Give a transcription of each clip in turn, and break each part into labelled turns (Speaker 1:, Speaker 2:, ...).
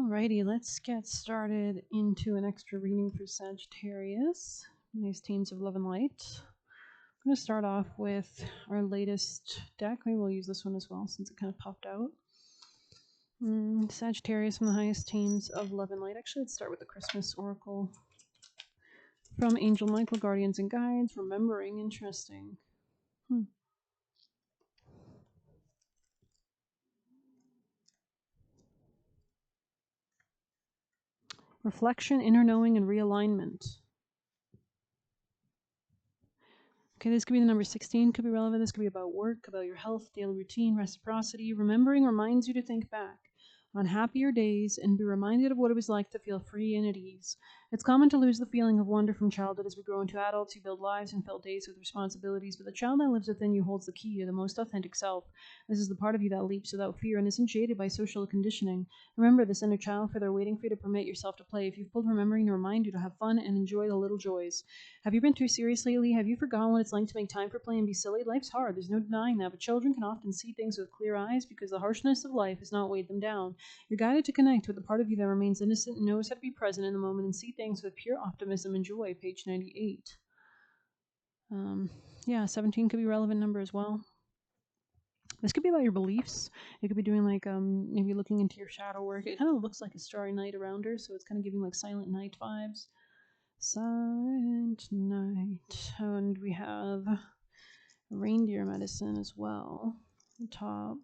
Speaker 1: Alrighty, let's get started into an extra reading for Sagittarius. Nice teams of love and light. I'm going to start off with our latest deck. Maybe we'll use this one as well since it kind of popped out. Sagittarius from the highest teams of love and light. Actually, let's start with the Christmas Oracle. From Angel Michael, Guardians and Guides. Remembering, interesting. Reflection, inner knowing, and realignment. Okay, this could be the number 16, could be relevant. This could be about work, about your health, daily routine, reciprocity. Remembering reminds you to think back on happier days and be reminded of what it was like to feel free and at ease. It's common to lose the feeling of wonder from childhood as we grow into adults. You build lives and fill days with responsibilities, but the child that lives within you holds the key to the most authentic self. This is the part of you that leaps without fear and isn't jaded by social conditioning. Remember this inner child, for they're waiting for you to permit yourself to play. If you've pulled remembering to remind you to have fun and enjoy the little joys. Have you been too serious lately? Have you forgotten what it's like to make time for play and be silly? Life's hard, there's no denying that, but children can often see things with clear eyes because the harshness of life has not weighed them down. You're guided to connect with the part of you that remains innocent and knows how to be present in the moment and see things with pure optimism and joy. Page 98. Yeah, 17 could be a relevant number as well. This could be about your beliefs. It could be doing like maybe looking into your shadow work. It kind of looks like a starry night around her, so it's kind of giving like silent night vibes. Silent night. And we have reindeer medicine as well. The top.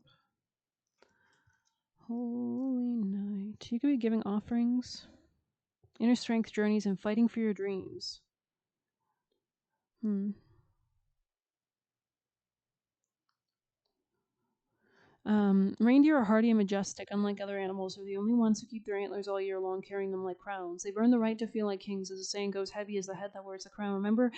Speaker 1: Holy night. You could be giving offerings, inner strength journeys, and fighting for your dreams. Reindeer are hardy and majestic. Unlike other animals, they're the only ones who keep their antlers all year long, carrying them like crowns. They've earned the right to feel like kings, as the saying goes, heavy is the head that wears the crown. Remember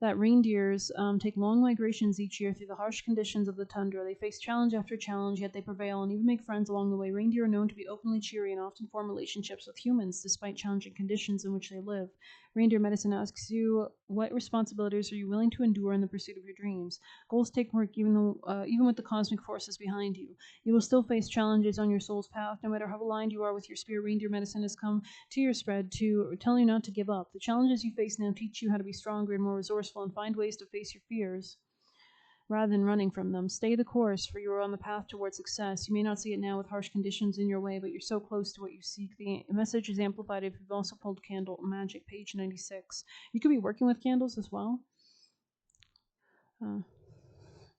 Speaker 1: that reindeers take long migrations each year through the harsh conditions of the tundra. They face challenge after challenge, yet they prevail and even make friends along the way. Reindeer are known to be openly cheery and often form relationships with humans despite challenging conditions in which they live. Reindeer medicine asks you, what responsibilities are you willing to endure in the pursuit of your dreams? Goals take work even with the cosmic forces behind you. You will still face challenges on your soul's path. No matter how aligned you are with your spirit, reindeer medicine has come to your spread to tell you not to give up. The challenges you face now teach you how to be stronger and more resourceful and find ways to face your fears rather than running from them. Stay the course, for you are on the path towards success. You may not see it now with harsh conditions in your way, but you're so close to what you seek. The message is amplified if you've also pulled candle magic, page 96. You could be working with candles as well.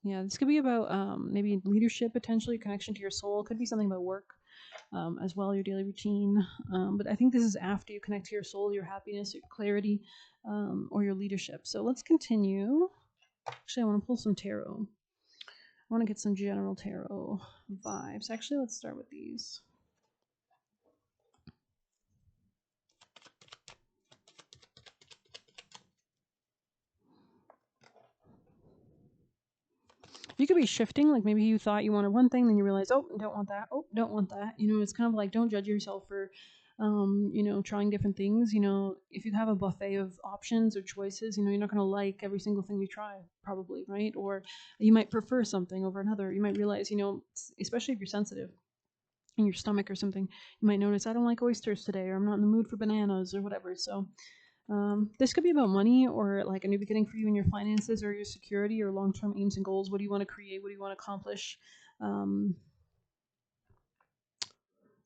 Speaker 1: Yeah, this could be about maybe leadership, potentially, connection to your soul. It could be something about work as well, your daily routine. But I think this is after you connect to your soul, your happiness, your clarity, or your leadership. So let's continue. Actually, I want to pull some tarot. I want to get some general tarot vibes. Actually, let's start with these. You could be shifting, like maybe you thought you wanted one thing, then you realize, oh, don't want that. Oh, don't want that. You know, it's kind of like, don't judge yourself for, trying different things. You know, if you have a buffet of options or choices, you're not going to like every single thing you try, probably, right? Or you might prefer something over another. You might realize, especially if you're sensitive in your stomach or something, you might notice, I don't like oysters today, or I'm not in the mood for bananas or whatever. So this could be about money or like a new beginning for you in your finances or your security or long-term aims and goals. What do you want to create? What do you want to accomplish?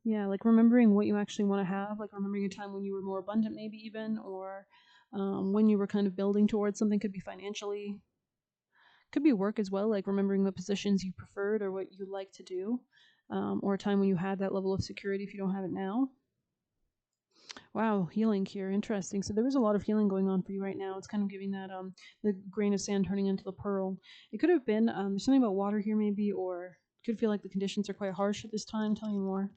Speaker 1: Yeah, like remembering what you actually want to have, like remembering a time when you were more abundant, maybe even, or when you were kind of building towards something. Could be financially, could be work as well, like remembering the positions you preferred or what you like to do, or a time when you had that level of security if you don't have it now. Wow, healing here. Interesting. So there was a lot of healing going on for you right now. It's kind of giving that the grain of sand turning into the pearl. It could have been there's something about water here maybe, or could feel like the conditions are quite harsh at this time. Tell me more.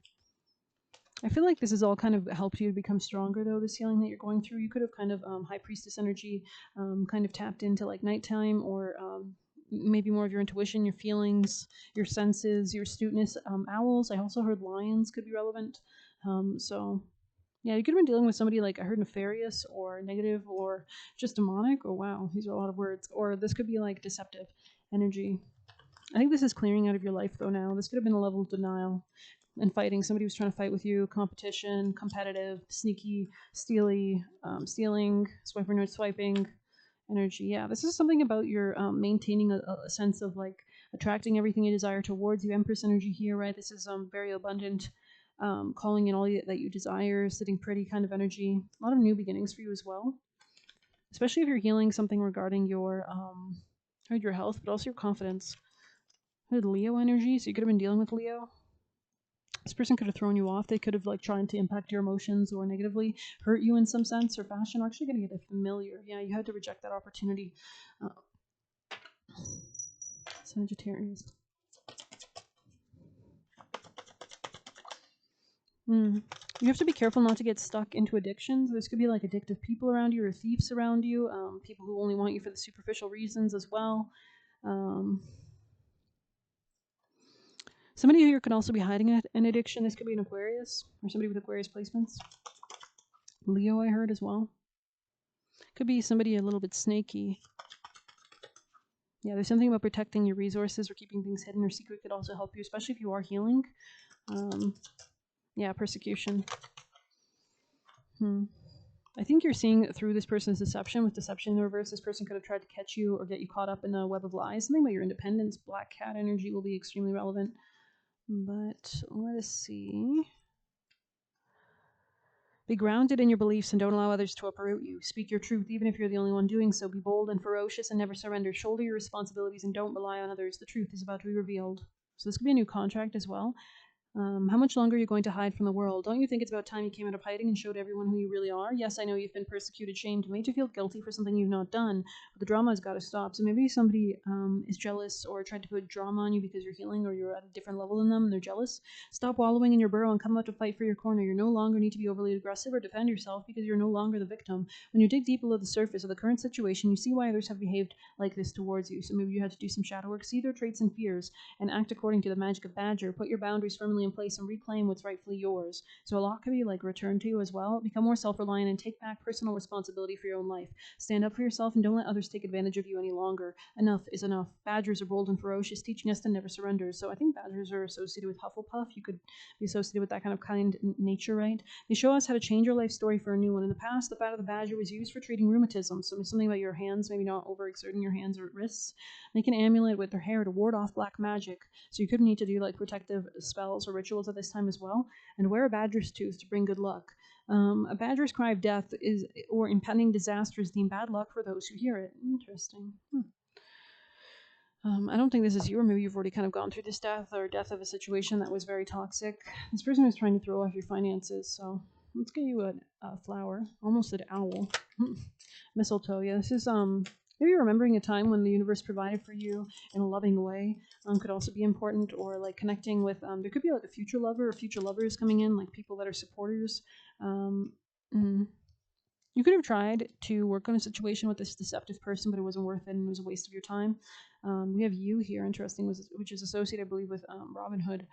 Speaker 1: I feel like this has all kind of helped you to become stronger, though, this healing that you're going through. You could have kind of high priestess energy, kind of tapped into like nighttime, or maybe more of your intuition, your feelings, your senses, your astuteness. Owls. I also heard lions could be relevant. So yeah, you could have been dealing with somebody like I heard nefarious or negative or just demonic. Oh wow, these are a lot of words. Or this could be like deceptive energy. I think this is clearing out of your life though now. This could have been a level of denial. and fighting. Somebody was trying to fight with you, competition, competitive, sneaky, steely, stealing, swiper note swiping energy. Yeah, this is something about your maintaining a sense of like attracting everything you desire towards you. Empress energy here, right? This is very abundant, calling in all that you desire, sitting pretty kind of energy. A lot of new beginnings for you as well, especially if you're healing something regarding your health, but also your confidence. With Leo energy, so you could have been dealing with Leo. This person could have thrown you off. They could have like tried to impact your emotions or negatively hurt you in some sense or fashion. We're actually going to get a familiar. Yeah, you had to reject that opportunity. Uh, Sagittarius. You have to be careful not to get stuck into addictions. This could be like addictive people around you or thieves around you, people who only want you for the superficial reasons as well. Somebody here could also be hiding an addiction. This could be an Aquarius or somebody with Aquarius placements. Leo, I heard as well. Could be somebody a little bit snaky. Yeah, there's something about protecting your resources or keeping things hidden or secret could also help you, especially if you are healing. Yeah, persecution. I think you're seeing through this person's deception. With deception in the reverse, this person could have tried to catch you or get you caught up in a web of lies. Something about your independence. Black cat energy will be extremely relevant. But let us see. Be grounded in your beliefs and don't allow others to uproot you. Speak your truth, even if you're the only one doing so. Be bold and ferocious and never surrender. Shoulder your responsibilities and don't rely on others. The truth is about to be revealed. So this could be a new contract as well. How much longer are you going to hide from the world? Don't you think it's about time you came out of hiding and showed everyone who you really are? Yes, I know you've been persecuted, shamed, made to feel guilty for something you've not done, but the drama has got to stop. So maybe somebody is jealous or tried to put drama on you because you're healing or you're at a different level than them and they're jealous. Stop wallowing in your burrow and come out to fight for your corner. You no longer need to be overly aggressive or defend yourself because you're no longer the victim. When you dig deep below the surface of the current situation, you see why others have behaved like this towards you. So maybe you had to do some shadow work, see their traits and fears, and act according to the magic of Badger. Put your boundaries firmly in place and reclaim what's rightfully yours. So a lot could be like returned to you as well. Become more self-reliant and take back personal responsibility for your own life. Stand up for yourself and don't let others take advantage of you any longer. Enough is enough. Badgers are bold and ferocious, teaching us to never surrender. So I think badgers are associated with Hufflepuff. You could be associated with that kind of kind nature, right? They show us how to change your life story for a new one. In the past, the fat of the badger was used for treating rheumatism. So something about your hands, maybe not overexerting your hands or wrists. Make an amulet with their hair to ward off black magic. So you could need to do like protective spells or rituals at this time as well. And wear a badger's tooth to bring good luck. A badger's cry of death is or impending disaster is deemed bad luck for those who hear it. Interesting. I don't think this is you, or maybe you've already kind of gone through this death or death of a situation that was very toxic. This person was trying to throw off your finances, so let's get you a flower. Almost an owl. Mistletoe. Yeah, this is maybe remembering a time when the universe provided for you in a loving way. Could also be important, or like connecting with. There could be like a future lover or future lovers coming in, like people that are supporters. You could have tried to work on a situation with this deceptive person, but it wasn't worth it and it was a waste of your time. We have you here, interesting, which is associated, I believe, with Robin Hood.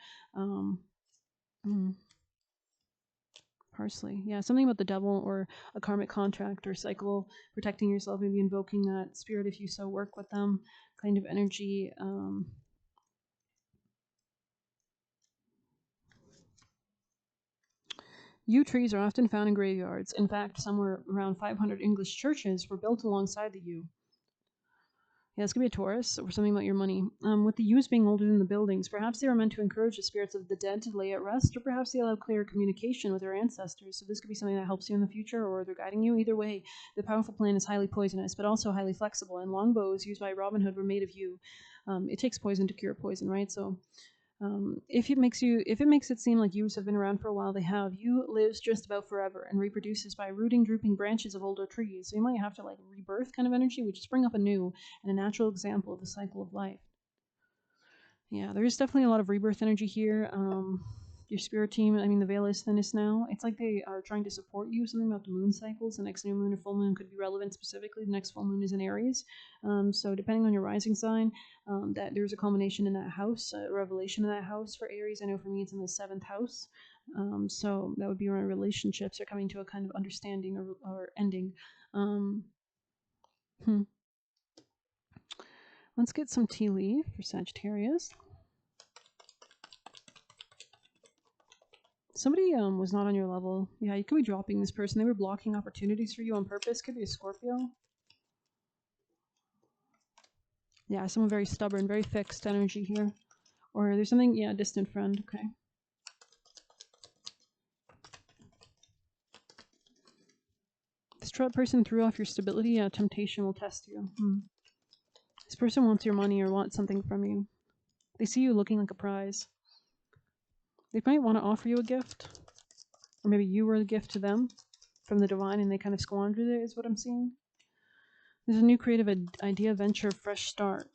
Speaker 1: Parsley. Yeah, something about the devil or a karmic contract or cycle, protecting yourself, maybe invoking that spirit if you so work with them, kind of energy. Yew trees are often found in graveyards. In fact, somewhere around 500 English churches were built alongside the yew. Yeah, this could be a Taurus or something about your money. With the yews being older than the buildings, perhaps they were meant to encourage the spirits of the dead to lay at rest, or perhaps they allow clear communication with their ancestors. So this could be something that helps you in the future, or they're guiding you. Either way, the powerful plant is highly poisonous, but also highly flexible. And longbows used by Robin Hood were made of yew. It takes poison to cure poison, right? So if it makes it seem like yews have been around for a while, they have. Yew lives just about forever and reproduces by rooting drooping branches of older trees. So you might have to like rebirth kind of energy, which spring up anew, and a natural example of the cycle of life. Yeah, there is definitely a lot of rebirth energy here. Your spirit team, I mean, the veil is thinnest now. It's like they are trying to support you. Something about the moon cycles. The next new moon or full moon could be relevant specifically. The next full moon is in Aries. So depending on your rising sign, that there's a culmination in that house, a revelation in that house for Aries. I know for me it's in the 7th house. So that would be when relationships are coming to a kind of understanding or ending. Let's get some tea leaf for Sagittarius. Somebody was not on your level. Yeah, you could be dropping this person. They were blocking opportunities for you on purpose. Could be a Scorpio. Yeah, someone very stubborn, very fixed energy here. Or there's something, yeah, distant friend. Okay. This person threw off your stability. Yeah, temptation will test you. This person wants your money or wants something from you. They see you looking like a prize. They might want to offer you a gift. Or maybe you were the gift to them from the divine and they kind of squandered it, is what I'm seeing. There's a new creative idea, venture, fresh start.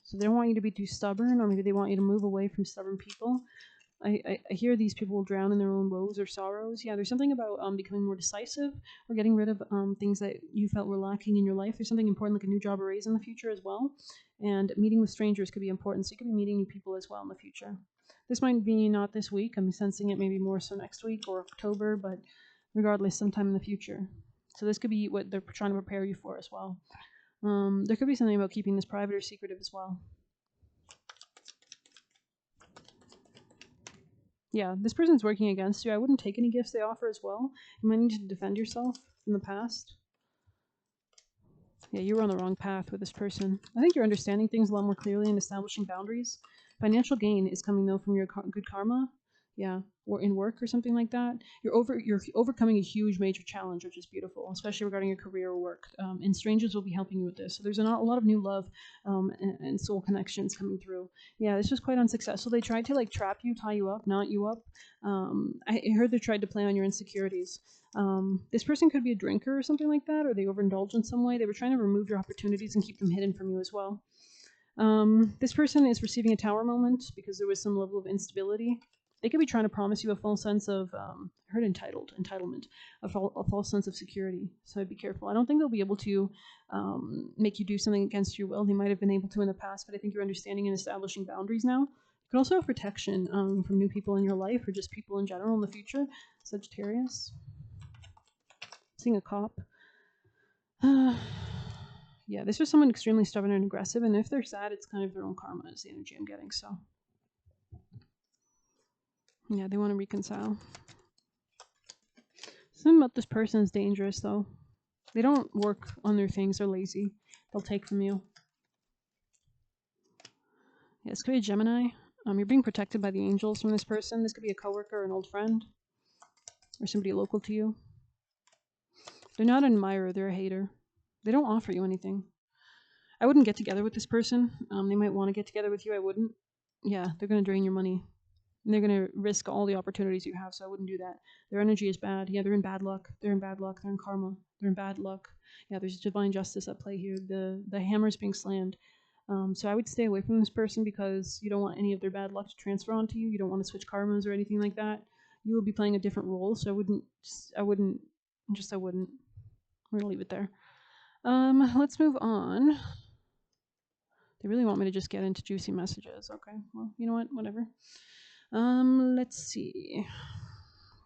Speaker 1: So they don't want you to be too stubborn, or maybe they want you to move away from stubborn people. I hear these people will drown in their own woes or sorrows. Yeah, there's something about becoming more decisive or getting rid of things that you felt were lacking in your life. There's something important like a new job or raise in the future as well. And meeting with strangers could be important. So you could be meeting new people as well in the future. This might be not this week. I'm sensing it maybe more so next week or October, but regardless, sometime in the future. So this could be what they're trying to prepare you for as well. There could be something about keeping this private or secretive as well. Yeah, this person's working against you. I wouldn't take any gifts they offer as well. You might need to defend yourself from the past. Yeah, you were on the wrong path with this person. I think you're understanding things a lot more clearly and establishing boundaries. Financial gain is coming though from your good karma. Yeah, or in work or something like that. You're overcoming a huge major challenge, which is beautiful, especially regarding your career or work. And strangers will be helping you with this. So there's a lot of new love and soul connections coming through. Yeah, this was quite unsuccessful. They tried to like trap you, tie you up, knot you up. I heard they tried to play on your insecurities. This person could be a drinker or something like that, or they overindulge in some way. They were trying to remove your opportunities and keep them hidden from you as well. This person is receiving a tower moment because there was some level of instability. They could be trying to promise you a false sense of, I heard entitlement, a false sense of security. So be careful. I don't think they'll be able to make you do something against your will. They might have been able to in the past, but I think you're understanding and establishing boundaries now. You can also have protection from new people in your life or just people in general in the future. Sagittarius. Seeing a cop. Yeah, this is someone extremely stubborn and aggressive, and if they're sad, it's kind of their own karma is the energy I'm getting, so. Yeah, they want to reconcile. Something about this person is dangerous, though. They don't work on their things, they're lazy. They'll take from you. Yeah, this could be a Gemini. You're being protected by the angels from this person. This could be a coworker, an old friend, or somebody local to you. They're not an admirer, they're a hater. They don't offer you anything. I wouldn't get together with this person. They might want to get together with you, I wouldn't. Yeah, they're going to drain your money. And they're going to risk all the opportunities you have, so I wouldn't do that. Their energy is bad. Yeah, they're in bad luck. They're in bad luck. They're in karma. They're in bad luck. Yeah, there's divine justice at play here. The hammer's being slammed. So I would stay away from this person because you don't want any of their bad luck to transfer onto you. You don't want to switch karmas or anything like that. You will be playing a different role, so I wouldn't. We're gonna leave it there. Let's move on. They really want me to just get into juicy messages. Okay, well, you know what? Whatever. Let's see.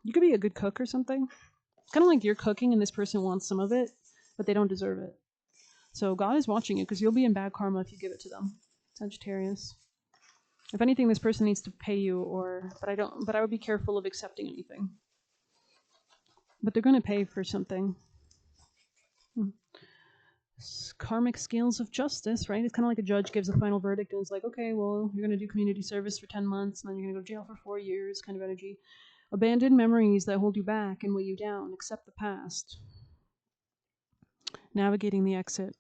Speaker 1: You could be a good cook or something. Kind of like you're cooking and this person wants some of it, but they don't deserve it. So God is watching you because you'll be in bad karma if you give it to them. Sagittarius. If anything, this person needs to pay you, but I would be careful of accepting anything. But they're going to pay for something. Karmic scales of justice, right? It's kind of like a judge gives a final verdict and it's like, okay, well, you're going to do community service for 10 months and then you're going to go to jail for 4 years, kind of energy. Abandon memories that hold you back and weigh you down. Accept the past. Navigating the exit.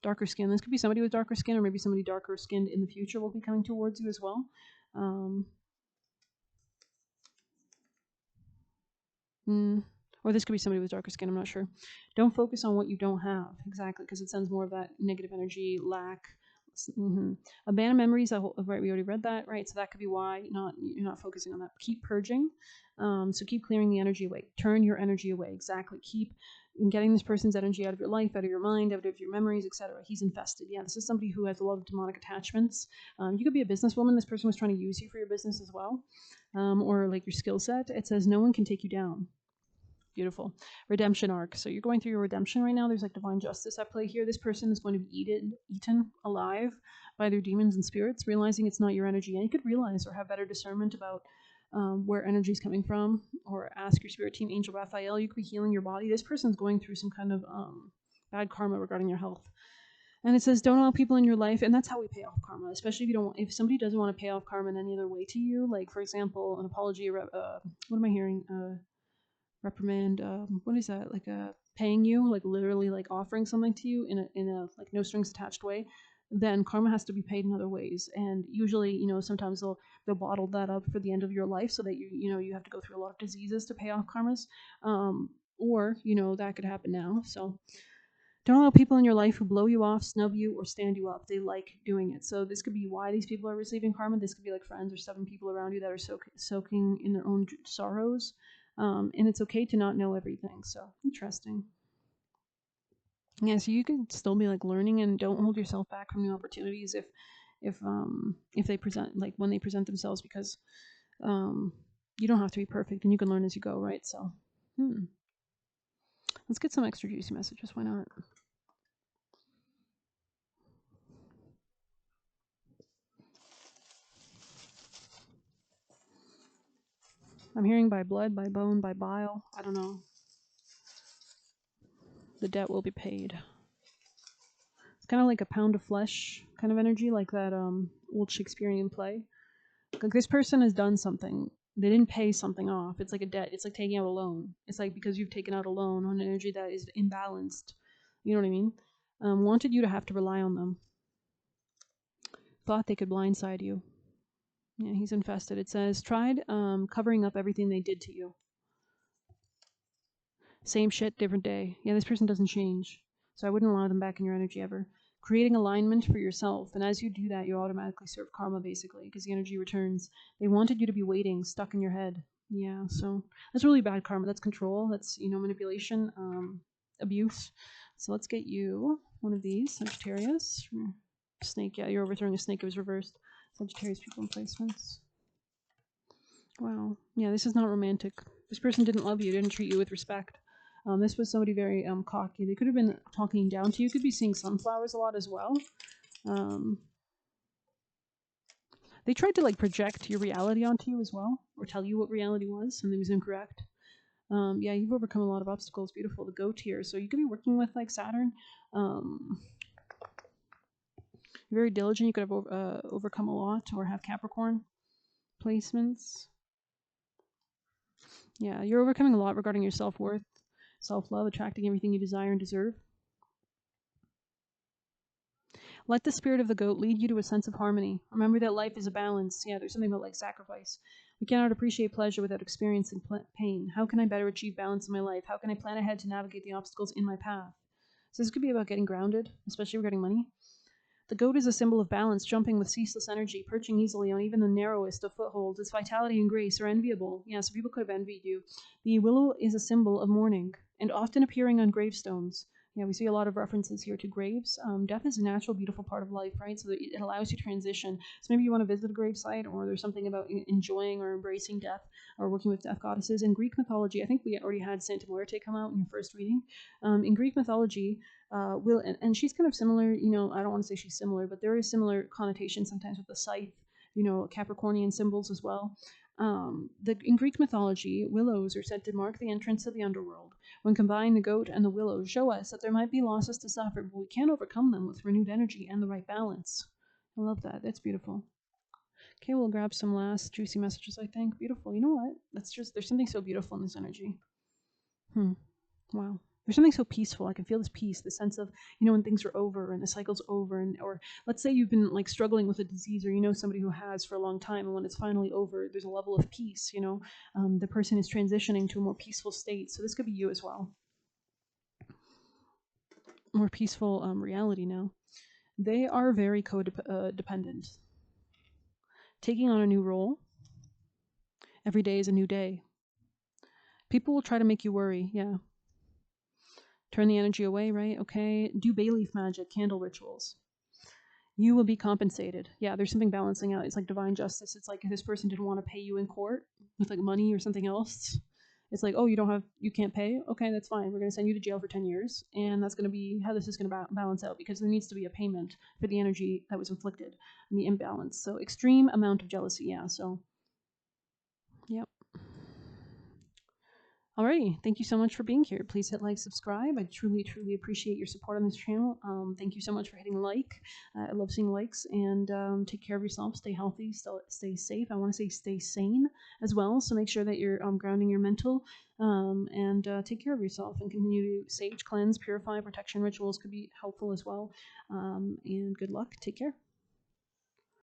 Speaker 1: Darker skin. This could be somebody with darker skin or maybe somebody darker skinned in the future will be coming towards you as well. Or this could be somebody with darker skin, I'm not sure. Don't focus on what you don't have, exactly, because it sends more of that negative energy, lack. Abandon memories, right, we already read that, right? So that could be why you're not focusing on that. Keep purging, so keep clearing the energy away. Turn your energy away, exactly. Keep getting this person's energy out of your life, out of your mind, out of your memories, etc. He's infested. Yeah, this is somebody who has a lot of demonic attachments. You could be a businesswoman. This person was trying to use you for your business as well, or like your skill set. It says no one can take you down. Beautiful. Redemption arc. So you're going through your redemption right now. There's like divine justice at play here. This person is going to be eaten alive by their demons and spirits, realizing it's not your energy. And you could realize or have better discernment about where energy is coming from, or ask your spirit team, Angel Raphael. You could be healing your body. This person's going through some kind of bad karma regarding your health. And it says, don't allow people in your life, and that's how we pay off karma. Especially if somebody doesn't want to pay off karma in any other way to you, like for example, an apology. What am I hearing? Reprimand. What is that? Like paying you, like literally, like offering something to you in a like no strings attached way. Then karma has to be paid in other ways, and usually, sometimes they'll bottle that up for the end of your life, so that you have to go through a lot of diseases to pay off karmas, or that could happen now. So don't allow people in your life who blow you off, snub you, or stand you up. They like doing it. So this could be why these people are receiving karma. This could be like friends or 7 people around you that are soaking in their own sorrows. And it's okay to not know everything. So interesting. Yeah, so you could still be like learning, and don't hold yourself back from new opportunities if they present, like when they present themselves, because you don't have to be perfect, and you can learn as you go, right? So let's get some extra juicy messages. Why not? I'm hearing by blood, by bone, by bile. I don't know. The debt will be paid. It's kind of like a pound of flesh kind of energy, like that old Shakespearean play. Like this person has done something. They didn't pay something off. It's like a debt. It's like taking out a loan. It's like because you've taken out a loan on an energy that is imbalanced. You know what I mean? Wanted you to have to rely on them. Thought they could blindside you. Yeah, he's infested. It says, tried covering up everything they did to you. Same shit, different day. Yeah, this person doesn't change. So I wouldn't allow them back in your energy ever. Creating alignment for yourself. And as you do that, you automatically serve karma, basically, because the energy returns. They wanted you to be waiting, stuck in your head. Yeah, so that's really bad karma. That's control. That's, manipulation, abuse. So let's get you one of these. Sagittarius. Snake. Yeah, you're overthrowing a snake. It was reversed. Sagittarius people in placements. Wow. Yeah, this is not romantic. This person didn't love you, didn't treat you with respect. This was somebody very cocky. They could have been talking down to you. Could be seeing sunflowers a lot as well. They tried to like project your reality onto you as well, or tell you what reality was, and it was incorrect. Yeah, you've overcome a lot of obstacles. Beautiful. The goat here. So you could be working with like Saturn. You're very diligent. You could have overcome a lot, or have Capricorn placements. Yeah, you're overcoming a lot regarding your self-worth, self-love, attracting everything you desire and deserve. Let the spirit of the goat lead you to a sense of harmony. Remember that life is a balance. Yeah, there's something about like sacrifice. We cannot appreciate pleasure without experiencing pain. How can I better achieve balance in my life? How can I plan ahead to navigate the obstacles in my path? So this could be about getting grounded, especially regarding money. The goat is a symbol of balance, jumping with ceaseless energy, perching easily on even the narrowest of footholds. Its vitality and grace are enviable. Yeah, so people could have envied you. The willow is a symbol of mourning, and often appearing on gravestones. Yeah, we see a lot of references here to graves. Death is a natural, beautiful part of life, right? So it allows you to transition. So maybe you want to visit a gravesite, or there's something about enjoying or embracing death, or working with death goddesses. In Greek mythology, I think we already had Santa Muerte come out in your first reading. In Greek mythology, and she's kind of similar. I don't want to say she's similar, but there is similar connotation sometimes with the scythe. Capricornian symbols as well. In Greek mythology, willows are said to mark the entrance to the underworld. When combined, the goat and the willow show us that there might be losses to suffer, but we can overcome them with renewed energy and the right balance. I love that. That's beautiful. Okay, we'll grab some last juicy messages, I think. Beautiful. You know what? There's something so beautiful in this energy. Wow. There's something so peaceful. I can feel this peace, the sense of, when things are over and the cycle's over, or let's say you've been like struggling with a disease, or somebody who has for a long time, and when it's finally over, there's a level of peace. The person is transitioning to a more peaceful state. So this could be you as well. More peaceful reality now. They are very codependent. Taking on a new role. Every day is a new day. People will try to make you worry. Yeah. Turn the energy away, right? Okay. Do bay leaf magic, candle rituals. You will be compensated. Yeah, there's something balancing out. It's like divine justice. It's like if this person didn't want to pay you in court with like money or something else. It's like, oh, you can't pay? Okay, that's fine. We're going to send you to jail for 10 years. And that's going to be how this is going to balance out, because there needs to be a payment for the energy that was inflicted and the imbalance. So extreme amount of jealousy. Yeah, so Alrighty, thank you so much for being here. Please hit like, subscribe. I truly, truly appreciate your support on this channel. Thank you so much for hitting like. I love seeing likes, and take care of yourself. Stay healthy. Stay safe. I want to say stay sane as well. So make sure that you're grounding your mental, and take care of yourself, and continue to sage, cleanse, purify. Protection rituals could be helpful as well. And good luck. Take care.